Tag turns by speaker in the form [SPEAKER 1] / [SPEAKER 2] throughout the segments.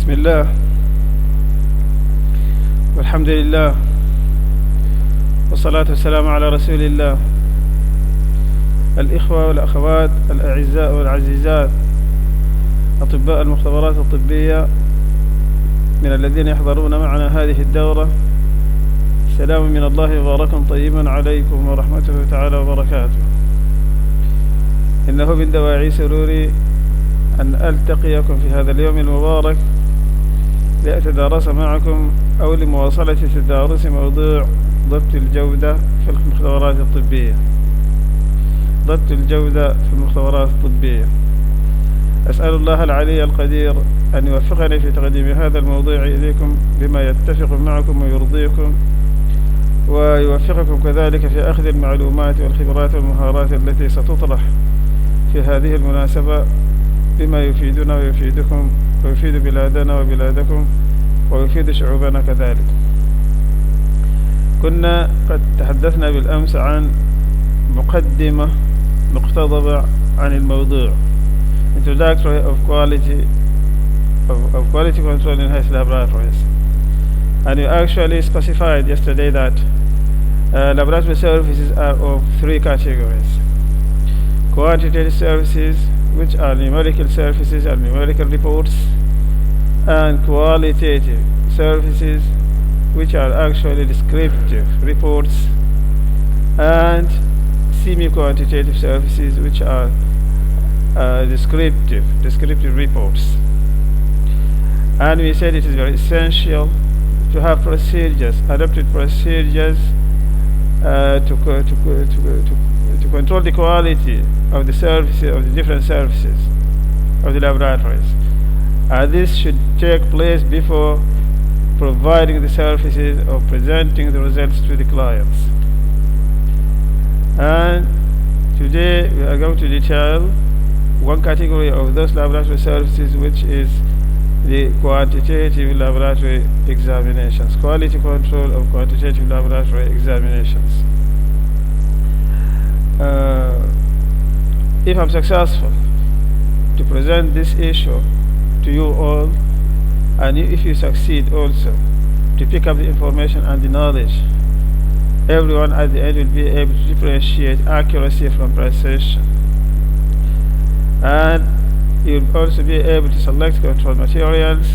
[SPEAKER 1] بسم الله والحمد لله والصلاة والسلام على رسول الله. الإخوة والأخوات الأعزاء والعزيزات، أطباء المختبرات الطبية من الذين يحضرون معنا هذه الدورة، سلام من الله مبارك طيبا عليكم ورحمته تعالى وبركاته. إنه من دواعي سروري أن ألتقيكم في هذا اليوم المبارك لأتدارس معكم أو لمواصلة تدارس موضوع ضبط الجودة في المختبرات الطبية. ضبط الجودة في المختبرات الطبية. أسأل الله العلي القدير أن يوفقني في تقديم هذا الموضوع إليكم بما يتفق معكم ويرضيكم، ويوفقكم كذلك في أخذ المعلومات والخبرات والمهارات التي ستطرح في هذه المناسبة بما يفيدنا ويفيدكم ويفيد بلادنا وبلادكم ويفيد شعوبنا كذلك. كنا قد تحدثنا بالأمس عن مقدمة مقتضبة عن الموضوع Introductory of quality control in health laboratories, and you actually specified yesterday that laboratory services are of three categories: quantitative services, which are numerical services and numerical reports, and qualitative services, which are actually descriptive reports, and semi-quantitative services, which are descriptive reports. And we said it is very essential to have procedures, adapted procedures to control the quality of the services, of the different services of the laboratories. This should take place before providing the services or presenting the results to the clients. And today we are going to detail one category of those laboratory services, which is the quantitative laboratory examinations, quality control of quantitative laboratory examinations. If I'm successful to present this issue to you all, and if you succeed also to pick up the information and the knowledge, everyone at the end will be able to differentiate accuracy from precision, and you'll also be able to select control materials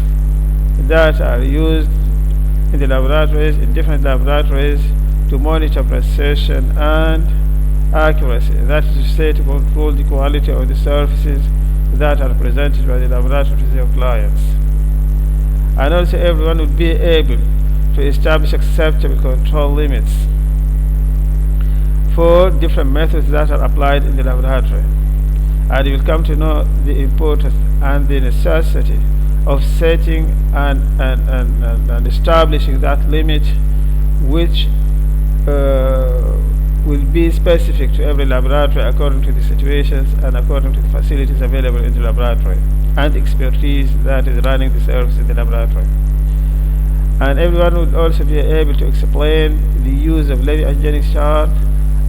[SPEAKER 1] that are used in the laboratories, in different laboratories, to monitor precision and accuracy. That is to say, to control the quality of the services that are presented by the laboratory to their clients. And also everyone would be able to establish acceptable control limits for different methods that are applied in the laboratory. And you will come to know the importance and the necessity of setting and establishing that limit, which will be specific to every laboratory according to the situations and according to the facilities available in the laboratory and expertise that is running the service in the laboratory. And everyone would also be able to explain the use of Levy and Jennings chart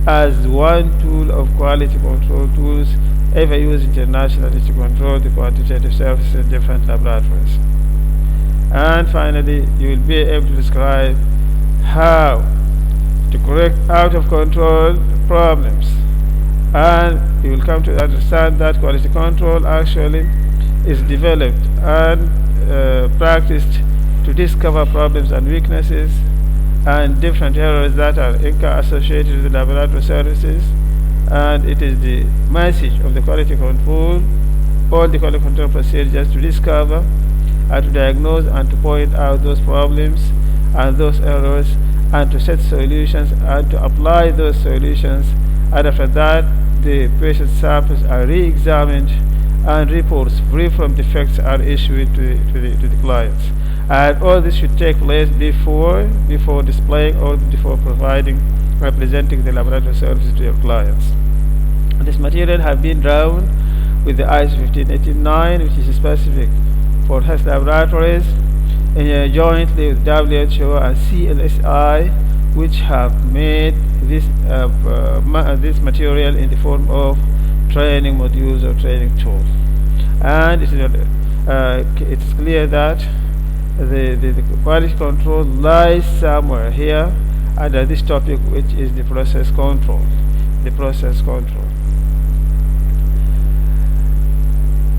[SPEAKER 1] as one tool of quality control tools ever used internationally to control the quantitative services in different laboratories. And finally, you will be able to describe how to correct out of control problems, and you will come to understand that quality control actually is developed and practiced to discover problems and weaknesses and different errors that are associated with the laboratory services. And it is the message of the quality control, all the quality control procedures, to discover and to diagnose and to point out those problems and those errors, and to set solutions and to apply those solutions. And after that, the patient samples are re-examined and reports free from defects are issued to the clients. And all this should take place before displaying or before representing the laboratory services to your clients. This material has been drawn with the ISO 15889, which is specific for health laboratories, jointly with WHO and CLSI, which have made this material in the form of training modules or training tools. And it is it's clear that the quality control lies somewhere here under this topic, which is the process control. The process control.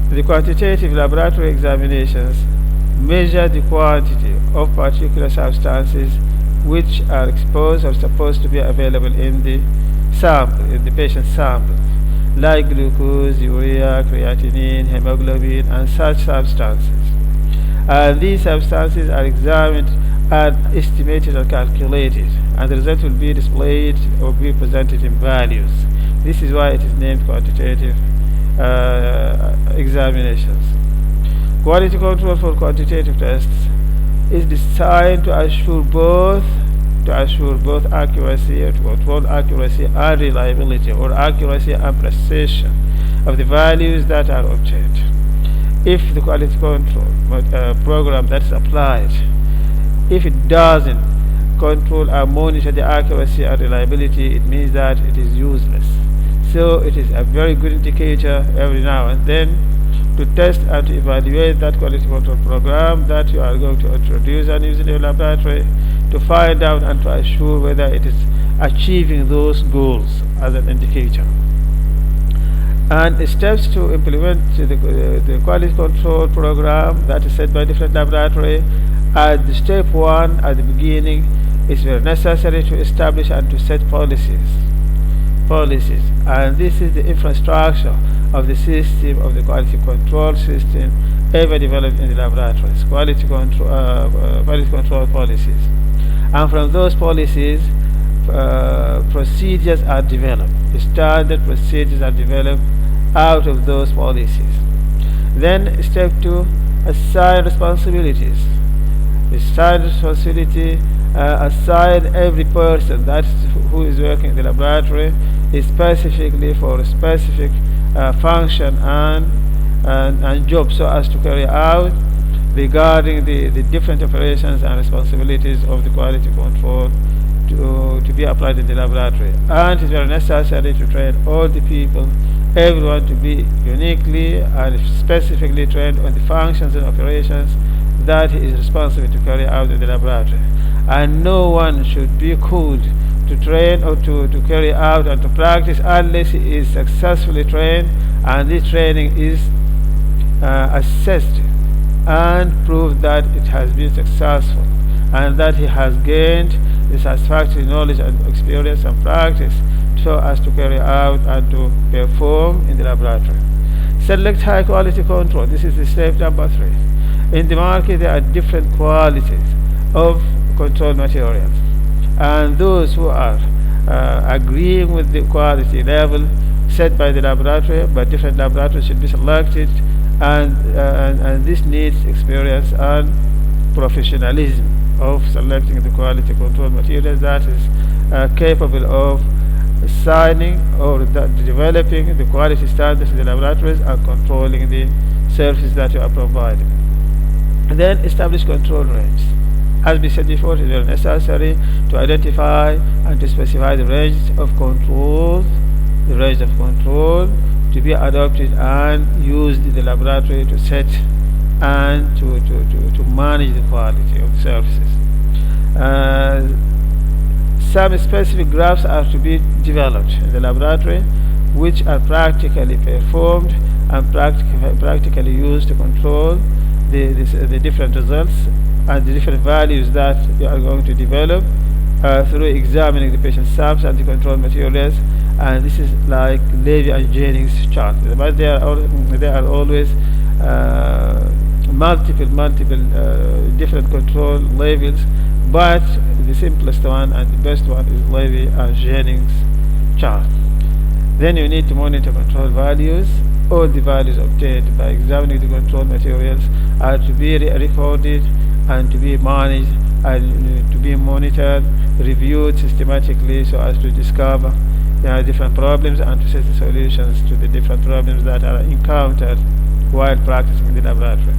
[SPEAKER 1] The quantitative laboratory examinations measure the quantity of particular substances which are exposed or supposed to be available in the sample, in the patient sample, like glucose, urea, creatinine, hemoglobin, and such substances. And these substances are examined and estimated and calculated, and the result will be displayed or be presented in values. This is why it is named quantitative examinations. Quality control for quantitative tests is designed to assure both accuracy, or to control accuracy and reliability, or accuracy and precision of the values that are obtained. If the quality control program that is applied, if it doesn't control and monitor the accuracy and reliability, it means that it is useless. So it is a very good indicator every now and then to test and to evaluate that quality control program that you are going to introduce and use in your laboratory, to find out and to assure whether it is achieving those goals as an indicator. And steps to implement the quality control program that is set by different laboratory. At the step 1 at the beginning, it's very necessary to establish and to set policies, and this is the infrastructure of the system, of the quality control system ever developed in the laboratories. Quality control policies, and from those policies procedures are developed. The standard procedures are developed out of those policies. Then step 2, assign responsibilities. The standard responsibility assign every person who is working in the laboratory is specifically for a specific function and job, so as to carry out regarding the different operations and responsibilities of the quality control to be applied in the laboratory. And it is very necessary to train all the people, everyone, to be uniquely and specifically trained on the functions and operations that he is responsible to carry out in the laboratory. And no one should be called to train or to carry out and to practice unless he is successfully trained, and this training is assessed and proved that it has been successful, and that he has gained the satisfactory knowledge and experience and practice so as to carry out and to perform in the laboratory. Select high quality control. This is the step number 3. In the market there are different qualities of control materials, and those who are agreeing with the quality level set by the laboratory, but different laboratories should be selected, and this needs experience and professionalism of selecting the quality control materials that is capable of assigning or developing the quality standards in the laboratories and controlling the services that you are providing. And then establish control range. As we said before, it is very necessary to identify and to specify the range of control to be adopted and used in the laboratory to set and to manage the quality of the services. Some specific graphs are to be developed in the laboratory, which are practically performed and practically used to control the different results and the different values that you are going to develop through examining the patient samples and the control materials. And this is like Levy and Jennings chart, but there are always multiple different control levels, but the simplest one and the best one is Levy and Jennings chart. Then you need to monitor control values. All the values obtained by examining the control materials are to be recorded and to be managed and to be monitored, reviewed systematically, so as to discover different problems and to set the solutions to the different problems that are encountered while practicing in the laboratory.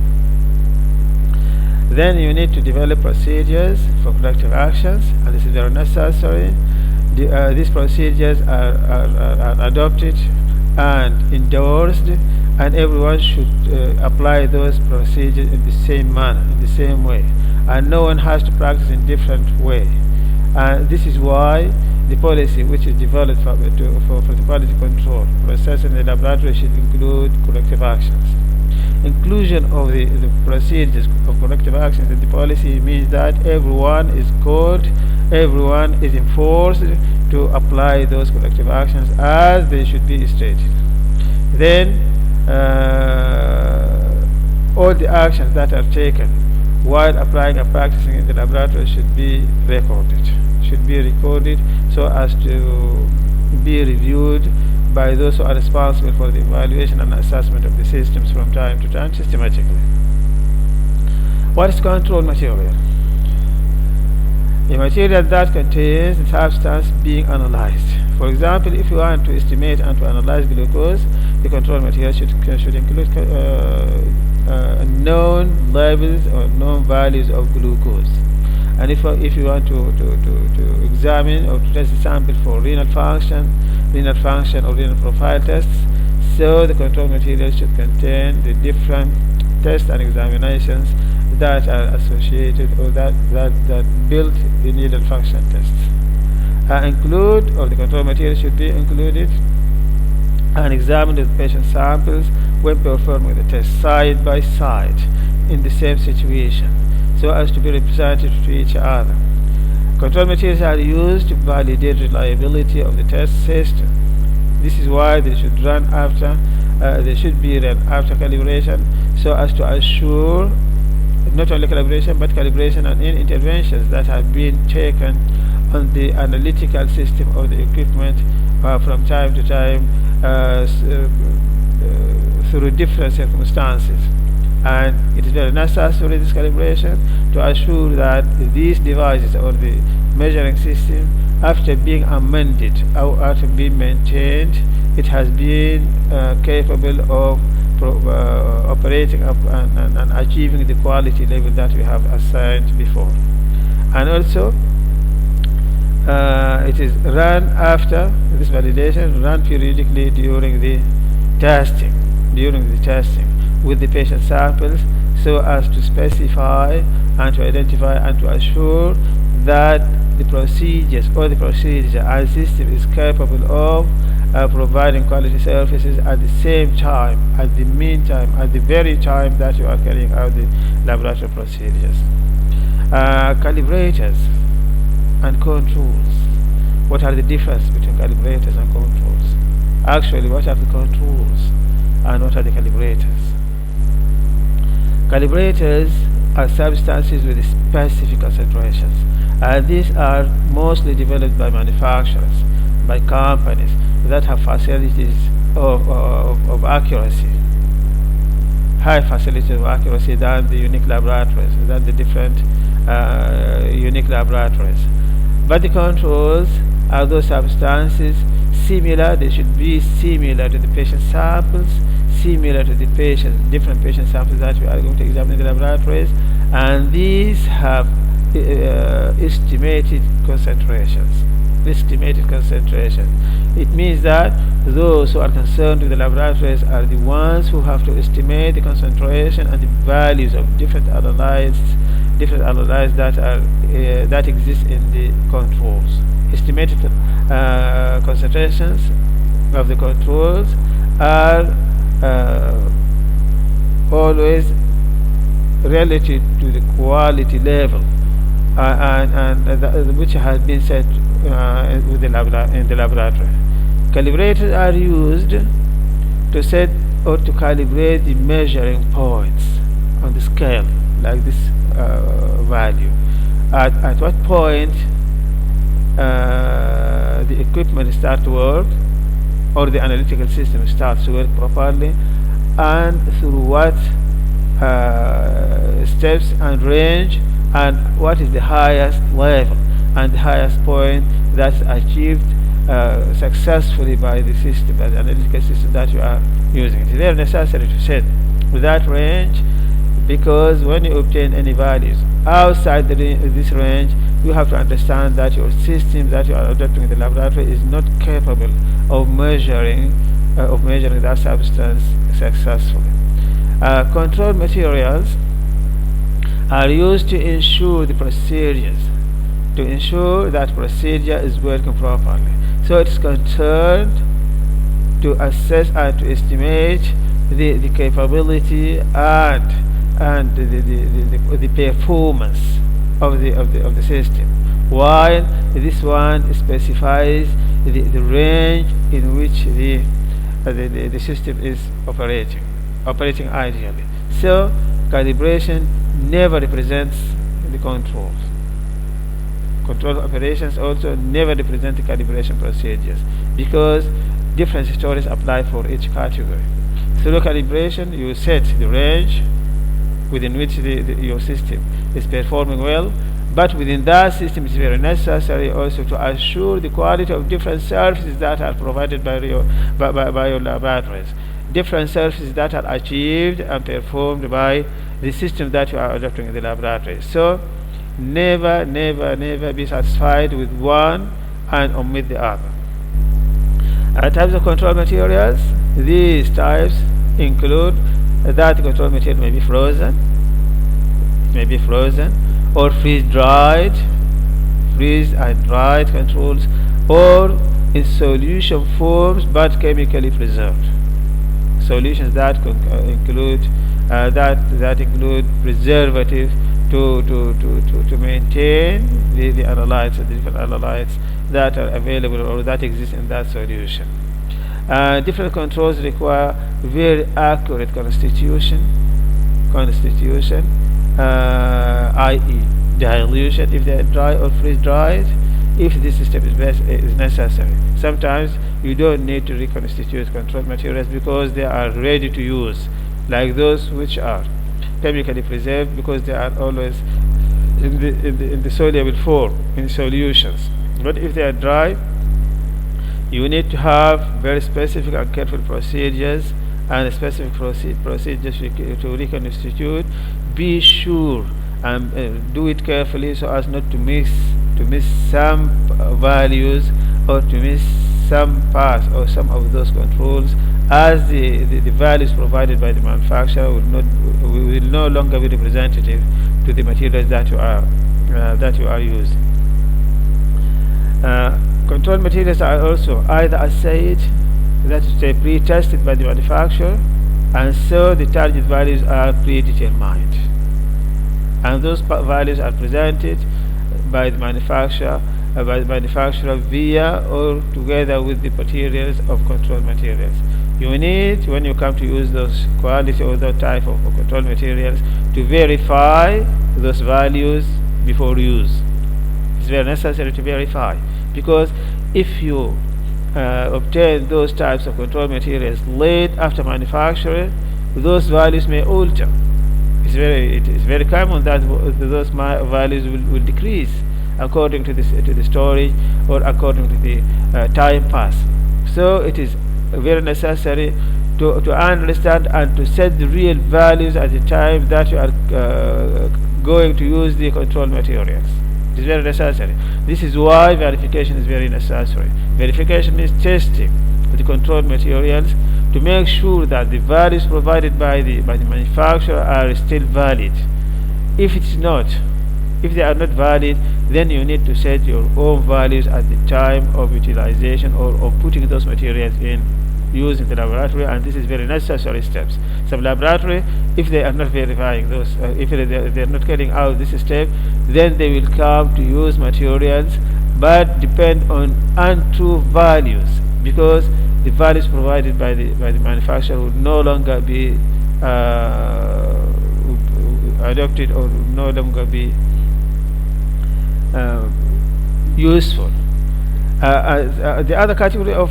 [SPEAKER 1] Then you need to develop procedures for corrective actions, and this is very necessary. These procedures are adopted and endorsed, and everyone should apply those procedures in the same manner, in the same way, and no one has to practice in different way. And this is why the policy which is developed for the quality control process in the laboratory should include corrective actions. Inclusion of the procedures of corrective actions in the policy means that everyone is called, everyone is enforced to apply those corrective actions as they should be stated. Then all the actions that are taken while applying and practicing in the laboratory should be recorded, so as to be reviewed by those who are responsible for the evaluation and assessment of the systems from time to time systematically. What is control material? A material that contains the substance being analyzed. For example, if you want to estimate and to analyze glucose, the control material should include known levels or known values of glucose. And if you want to examine or to test the sample for renal function or renal profile tests, so the control material should contain the different tests and examinations that are associated or that build the renal function tests. The control material should be included and examine the patient samples when performing the test side by side in the same situation, so as to be representative to each other. Control materials are used to validate reliability of the test system. This is why they should be run after calibration, so as to assure not only calibration but calibration and any interventions that have been taken on the analytical system of the equipment from time to time through different circumstances. And it is very necessary, this calibration, to assure that these devices or the measuring system, after being amended or after being maintained, it has been capable of operating up and achieving the quality level that we have assigned before. And also it is run after this validation, run periodically during the testing with the patient samples, so as to specify and to identify and to assure that the procedure and system is capable of providing quality services at the same time, at the very time that you are carrying out the laboratory procedures. Calibrators and controls. What are the difference between calibrators and controls? Actually, what are the controls and what are the calibrators? Calibrators are substances with specific concentrations. These are mostly developed by manufacturers, by companies that have facilities of accuracy, high facilities of accuracy than the unique laboratories, than the different unique laboratories. But the controls are those substances similar, they should be similar to the patient samples, similar to the different patient samples that we are going to examine in the laboratories, and these have estimated concentrations. It means that those who are concerned with the laboratories are the ones who have to estimate the concentration and the values of different analytes that exist in the controls. Estimated concentrations of the controls are always relative to the quality level which has been set in the laboratory. Calibrators are used to set or to calibrate the measuring points on the scale, like this value. At what point the equipment starts to work, or the analytical system starts to work properly, and through what steps and range, and what is the highest level and the highest point that's achieved successfully by the system, by the analytical system that you are using. It is very necessary to set with that range, because when you obtain any values outside this range, you have to understand that your system that you are adopting in the laboratory is not capable of measuring of measuring that substance successfully. Control materials are used to ensure that procedure is working properly. So it's concerned to assess and to estimate the capability and the performance of the system, while this one specifies the range in which the system is operating ideally. So calibration never represents the controls. Control operations also never represent the calibration procedures, because different stories apply for each category. Through calibration, you set the range within which your system is performing well, but within that system it's very necessary also to assure the quality of different services that are provided by your laboratories, different services that are achieved and performed by the system that you are adopting in the laboratory. So never be satisfied with one and omit the other. Types of control materials. These types include that the control material may be frozen, or freeze and dried controls, or in solution forms but chemically preserved. Solutions that include preservative to maintain the analytes, the different analytes that are available or that exist in that solution. Different controls require very accurate constitution, i.e. dilution if they are dry or freeze dried, if this system is necessary. Sometimes you don't need to reconstitute control materials because they are ready to use, like those which are chemically preserved, because they are always in the soluble form in solutions. But if they are dry, you need to have very specific and careful procedures and specific procedures to reconstitute. Be sure and do it carefully so as not to miss some values or to miss some parts or some of those controls, as the values provided by the manufacturer will no longer be representative to the materials that you are using. Control materials are also either assayed, that is to say pre-tested by the manufacturer, and so the target values are predetermined, and those values are presented by the manufacturer via or together with the materials of control materials. You need, when you come to use those quality or those type of control materials, to verify those values before use. It's very necessary to verify, because if you obtain those types of control materials late after manufacture, those values may alter. It is very common that those values will decrease according to the storage or according to the time pass. So it is very necessary to understand and to set the real values at the time that you are going to use the control materials. It is very necessary. This is why verification is very necessary. Verification means testing the control materials to make sure that the values provided by the manufacturer are still valid. If they are not valid, then you need to set your own values at the time of utilization or of putting those materials in use in the laboratory, and this is very necessary steps. Some laboratory, if they are not verifying those, if they are not carrying out this step, then they will come to use materials but depend on untrue values, because the values provided by the manufacturer would no longer be adopted or would no longer be useful. The other category of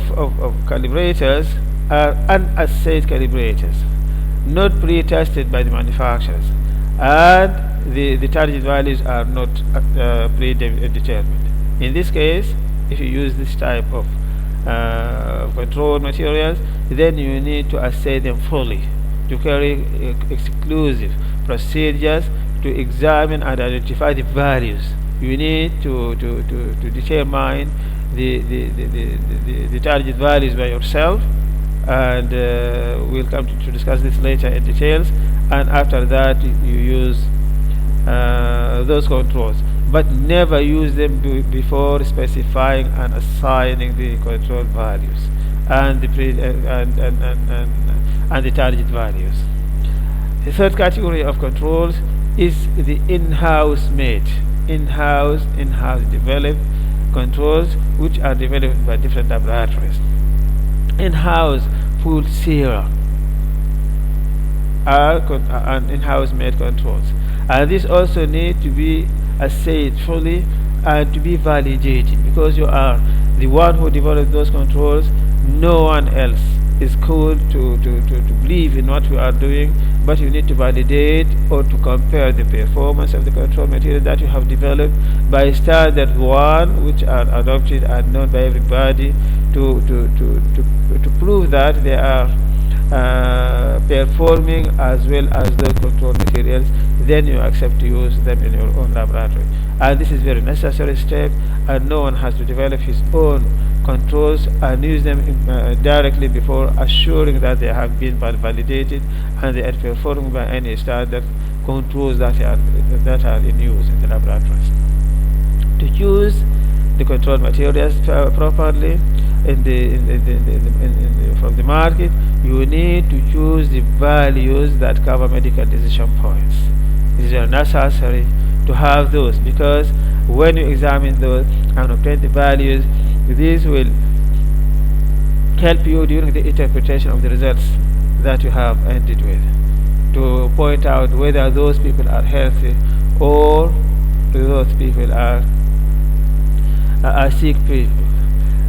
[SPEAKER 1] calibrators are unassayed calibrators, not pre-tested by the manufacturers, and the target values are not predetermined. In this case, if you use this type of control materials, then you need to assay them fully, to carry exclusive procedures to examine and identify the values. You need to determine the target values by yourself, and we'll come to discuss this later in details. And after that, you use those controls, but never use them before specifying and assigning the control values and the and the target values. The third category of controls is the in-house made, in-house developed controls, which are developed by different laboratories. In-house food cereal are in-house made controls, and this also need to be assayed fully and to be validated, because you are the one who developed those controls. No one else is called to believe in what we are doing, but you need to validate or to compare the performance of the control material that you have developed by standard one, which are adopted and known by everybody, to prove that they are performing as well as the control materials. Then you accept to use them in your own laboratory, and this is very necessary step, and no one has to develop his own controls and use them directly before assuring that they have been validated and they are performed by any standard controls that are in use in the laboratories. To choose the control materials properly from the market, you need to choose the values that cover medical decision points. It is necessary to have those, because when you examine those and obtain the values, this will help you during the interpretation of the results that you have ended with, to point out whether those people are healthy or those people are sick people.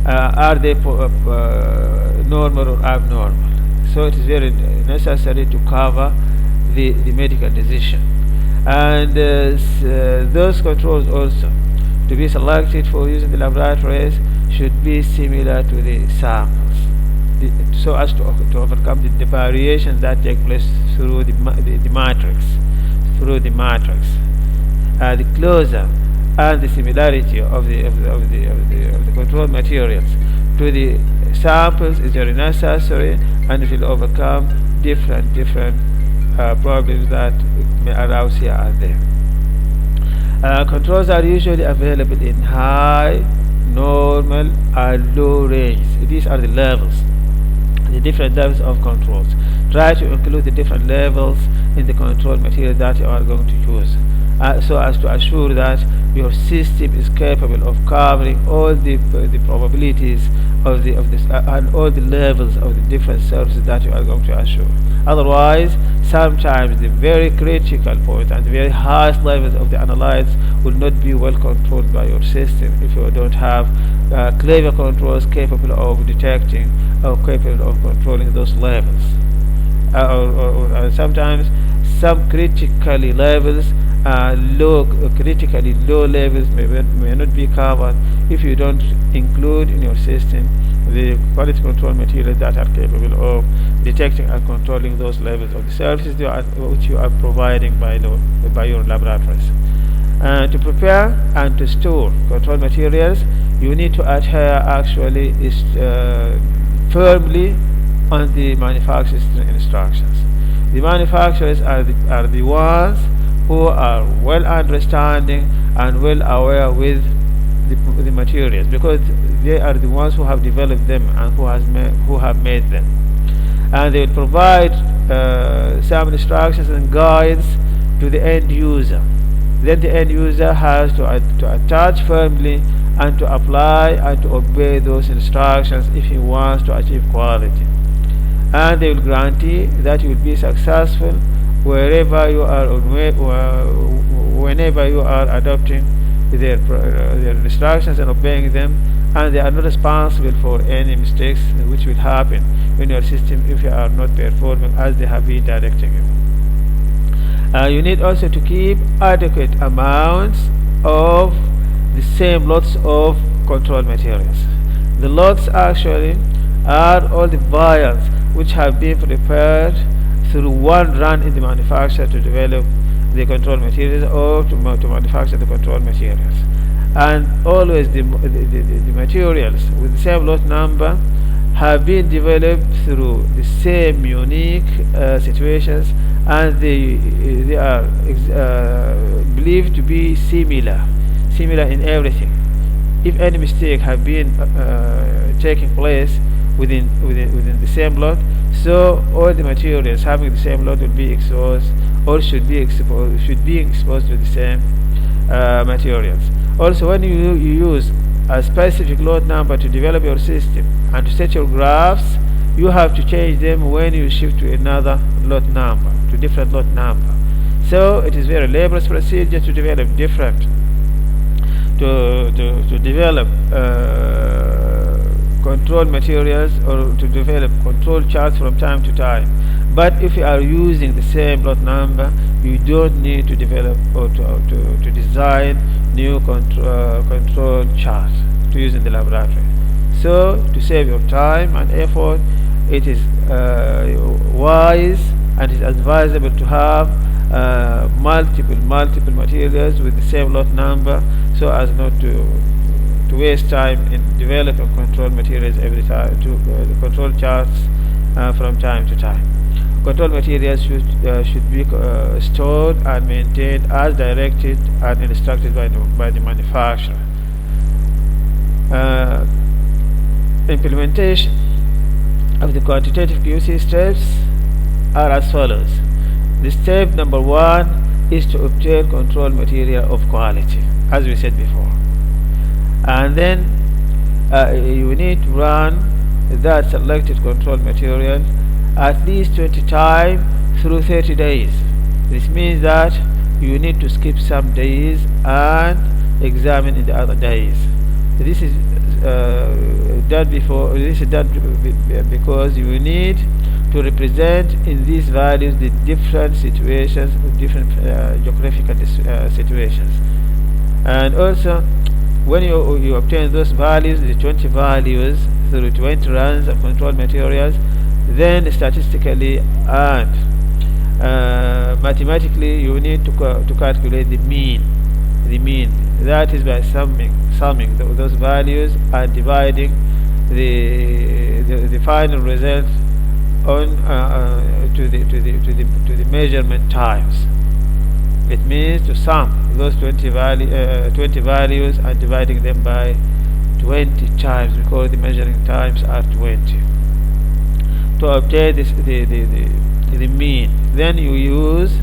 [SPEAKER 1] Are they normal or abnormal? So it is very necessary to cover the medical decision, and those controls also to be selected for use in the laboratories should be similar to the samples, so as to overcome the variations that take place through the matrix, the closer and the similarity of the control materials to the samples is very necessary, and it will overcome different problems that may arouse here and there. Controls are usually available in high, normal, and low range. These are the levels, the different levels of controls. Try to include the different levels in the control material that you are going to choose, so as to assure that your system is capable of covering all the probabilities of this and all the levels of the different services that you are going to assure. Otherwise, sometimes the very critical point and the very highest levels of the analytes will not be well controlled by your system if you don't have clever controls capable of detecting or capable of controlling those levels. Or sometimes some critically levels, critically low levels may not be covered if you don't include in your system the quality control materials that are capable of detecting and controlling those levels of the services which you are providing by your laboratories. To prepare and to store control materials, you need to adhere actually firmly on the manufacturer's instructions. The manufacturers are the ones who are well understanding and well aware with the materials, because they are the ones who have developed them and who have made them, and they will provide some instructions and guides to the end user. Then the end user has to attach firmly and to apply and to obey those instructions if he wants to achieve quality, and they will guarantee that you will be successful wherever you are or whenever you are adopting their instructions and obeying them, and they are not responsible for any mistakes which will happen in your system if you are not performing as they have been directing you. You need also to keep adequate amounts of the same lots of control materials. The lots actually are all the vials which have been prepared through one run in the manufacturer to develop the control materials or to manufacture the control materials. And always the materials with the same lot number have been developed through the same unique situations, and they are believed to be similar in everything. If any mistake have been taking place within the same lot, so all the materials having the same lot will be exposed, or should be exposed to the same materials. Also, when you use a specific lot number to develop your system and to set your graphs, you have to change them when you shift to another lot number, to different lot number. So it is very laborious procedure to develop different, to develop control materials, or to develop control charts from time to time. But if you are using the same lot number, you don't need to develop or to design new control charts to use in the laboratory. So to save your time and effort, it is wise and it is advisable to have multiple materials with the same lot number, so as not to waste time in developing control materials every time, to control charts from time to time. Control materials should be stored and maintained as directed and instructed by the manufacturer. Implementation of the quantitative QC steps are as follows. The step number 1 is to obtain control material of quality, as we said before, and then you need to run that selected control material at least 20 times through 30 days. This means that you need to skip some days and examine in the other days. This is done because you need to represent in these values the different situations, different geographical situations. And also, when you obtain those values, the 20 values through 20 runs of control materials, then statistically and mathematically you need to calculate the mean. That is by summing those values and dividing the final result on to the measurement times. It means to sum those 20 values and dividing them by 20 times, because the measuring times are 20. To obtain the mean, then you use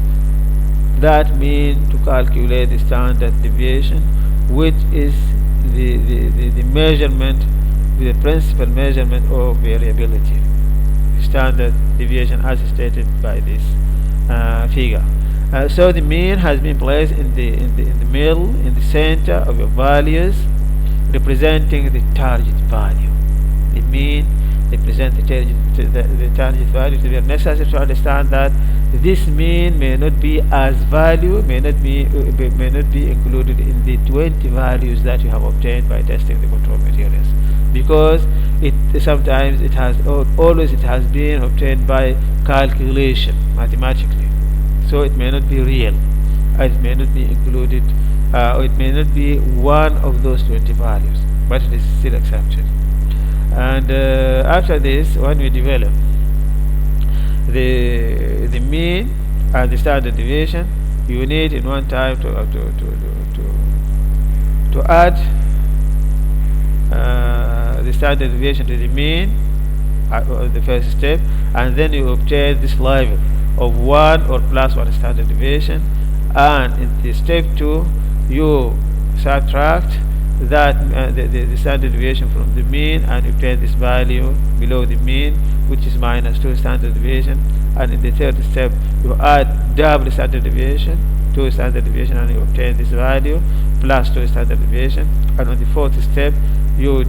[SPEAKER 1] that mean to calculate the standard deviation, which is the measurement, the principal measurement of variability. Standard deviation as stated by this figure. So the mean has been placed in the middle, in the center of your values, representing the target value. The mean represents the target value. It is very necessary to understand that this mean may not be as value, may not be included in the 20 values that you have obtained by testing the control materials, because sometimes it has been obtained by calculation mathematically. So it may not be real, it may not be included, or it may not be one of those 20 values, but it is still accepted. And after this, when we develop the mean and the standard deviation, you need in one time to add the standard deviation to the mean on the first step, and then you obtain this level of 1 or plus 1 standard deviation, and in the step 2 you subtract that the standard deviation from the mean and obtain this value below the mean, which is minus 2 standard deviation. And in the third step you add double standard deviation, 2 standard deviation, and you obtain this value plus 2 standard deviation. And on the fourth step you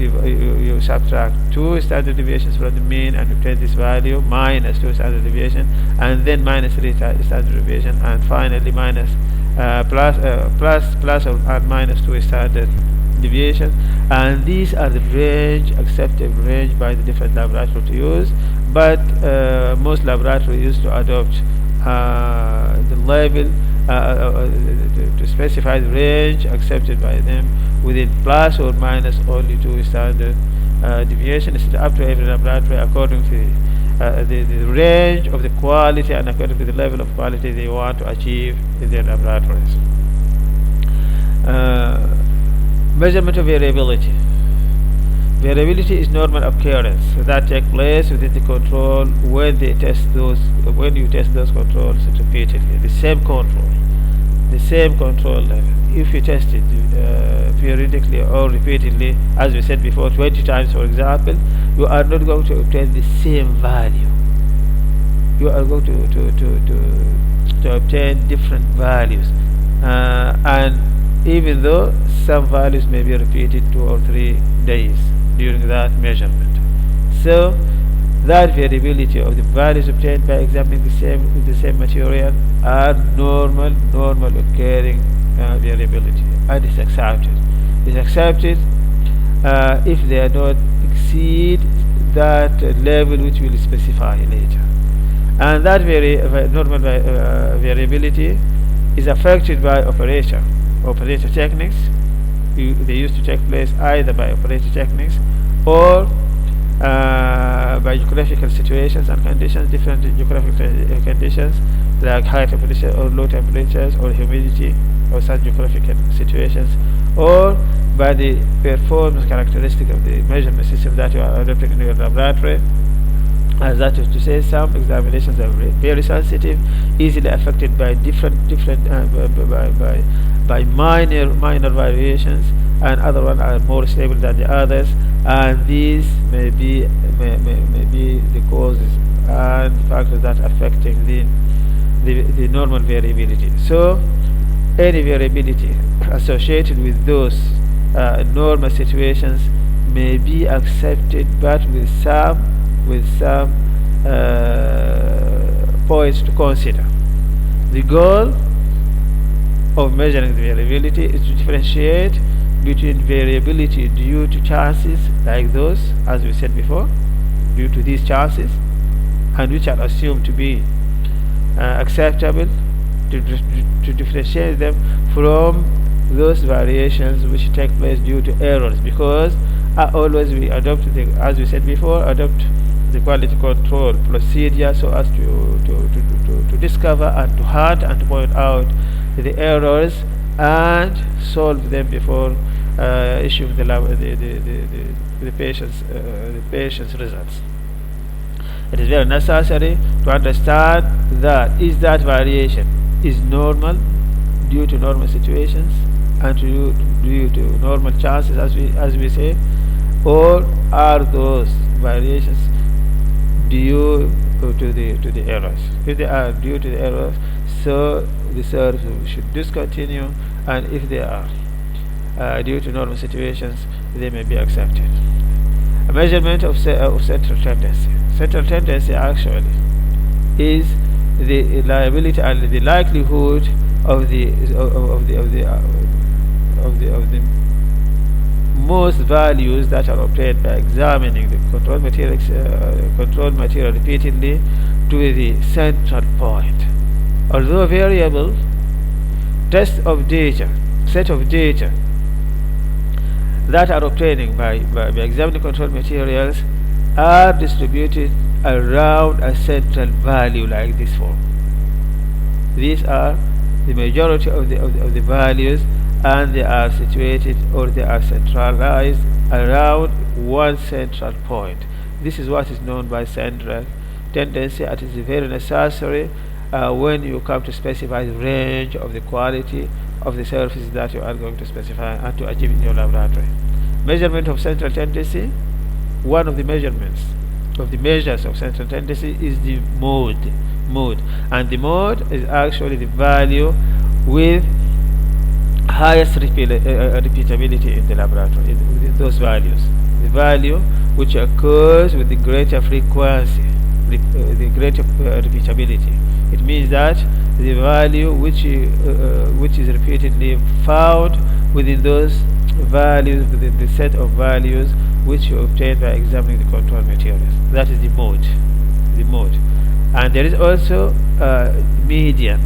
[SPEAKER 1] subtract 2 standard deviations from the mean and obtain this value minus 2 standard deviation, and then minus 3 standard deviation, and finally minus plus or minus 2 standard deviation. And these are the acceptable range by the different laboratories to use, but most laboratories used to adopt the level to specify the range accepted by them within plus or minus only 2 standard deviation is up to every laboratory according to the range of the quality and according to the level of quality they want to achieve in their laboratories. Measurement of variability. Variability is normal occurrence that take place within the control when you test those controls repeatedly. The same control level. If you test it periodically or repeatedly, as we said before, 20 times, for example, you are not going to obtain the same value. You are going to obtain different values, and even though some values may be repeated 2 or 3 days during that measurement. So that variability of the values obtained by examining the same material are normal occurring variability, and is accepted. Is accepted if they are not exceed that level which we will specify later. And that normal variability is affected by operator techniques. They used to take place either by operator techniques or by geographical situations and conditions, different geographical conditions like high temperature or low temperatures or humidity or such geographical situations, or by the performance characteristic of the measurement system that you are adopting in your laboratory. As that is to say, some examinations are very sensitive, easily affected by by minor variations, and other ones are more stable than the others, and these may be the causes and factors that affecting the normal variability. So any variability associated with those normal situations may be accepted, but with some points to consider. The goal of measuring the variability is to differentiate between variability due to chances, like those, as we said before, due to these chances, and which are assumed to be acceptable, to differentiate them from those variations which take place due to errors, because always we adopt as we said before, adopt the quality control procedure so as to discover and to hunt and to point out the errors and solve them before issuing the patient's results. It is very necessary to understand that that variation is normal due to normal situations and due to normal chances, as we say, or are those variations due to the errors. If they are due to the errors, so the service should discontinue, and if they are due to normal situations, they may be accepted. A measurement of central tendency. Central tendency actually is the liability and the likelihood of the most values that are obtained by examining the control material repeatedly to the central point. Although variable, set of data that are obtained by examining control materials are distributed around a central value like this form. These are the majority of the values, and they are situated or they are centralized around one central point. This is what is known by central tendency, and it is very necessary when you come to specify the range of the quality of the surfaces that you are going to specify and to achieve in your laboratory. Measurement of central tendency. One of the measures of central tendency is the mode, and the mode is actually the value with highest repeatability in the laboratory. Within those values, the value which occurs with the greater frequency, the greater repeatability. It means that the value which is repeatedly found within those values, within the set of values which you obtain by examining the control materials. That is the mode. And there is also median.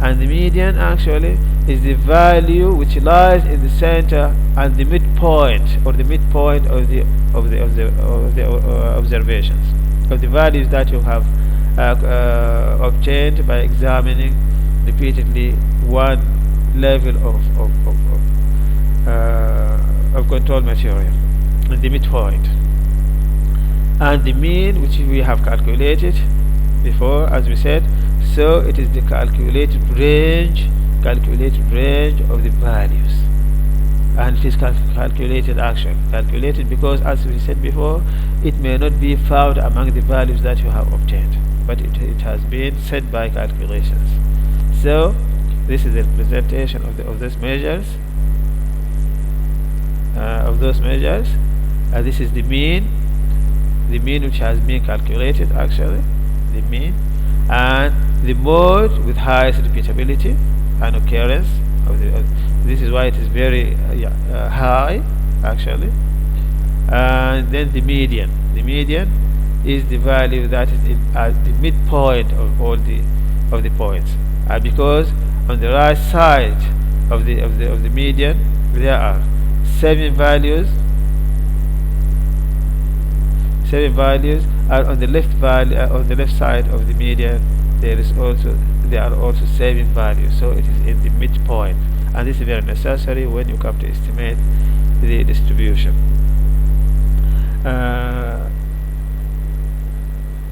[SPEAKER 1] And the median actually is the value which lies in the center and the midpoint, or the midpoint of the observations, of the values that you have obtained by examining repeatedly one level of control material, in the midpoint. And the mean, which we have calculated before, as we said, so it is the calculated range of the values, and it is calculated because, as we said before, it may not be found among the values that you have obtained, but it has been set by calculations. So this is the representation of those measures, this is the mean which has been calculated, actually, the mean, and the mode with highest repeatability and occurrence this is why it is very high, actually. And then the median is the value that is at the midpoint of all the points, because on the right side of the median there are 7 values, and on the left side of the median there are also 7 values, so it is in the midpoint, and this is very necessary when you come to estimate the distribution.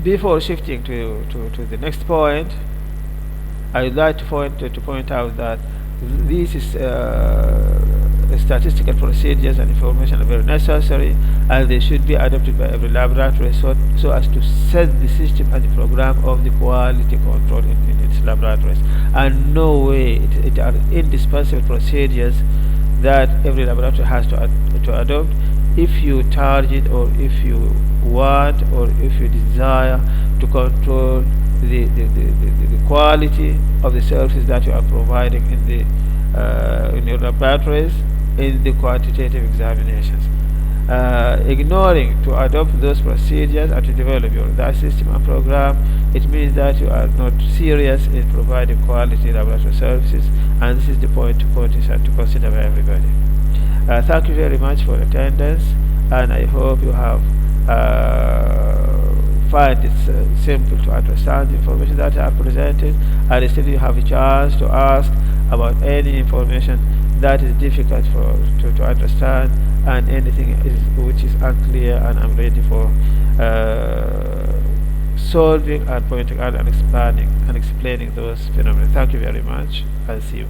[SPEAKER 1] Before shifting to the next point, I would like to point out that these statistical procedures and information are very necessary, and they should be adopted by every laboratory so as to set the system and the program of the quality control in its laboratories. And no way it are indispensable procedures that every laboratory has to adopt if you target, or if you want, or if you desire to control the quality of the services that you are providing in your laboratories in the quantitative examinations. Ignoring to adopt those procedures and to develop that system and program, it means that you are not serious in providing quality laboratory services, and this is the point to consider by everybody. Thank you very much for attendance, and I hope you have find it simple to understand the information that I have presented, and still you have a chance to ask about any information that is difficult to understand, and anything which is unclear, and I'm ready for solving and pointing out and expanding and explaining those phenomena. Thank you very much. I'll see you.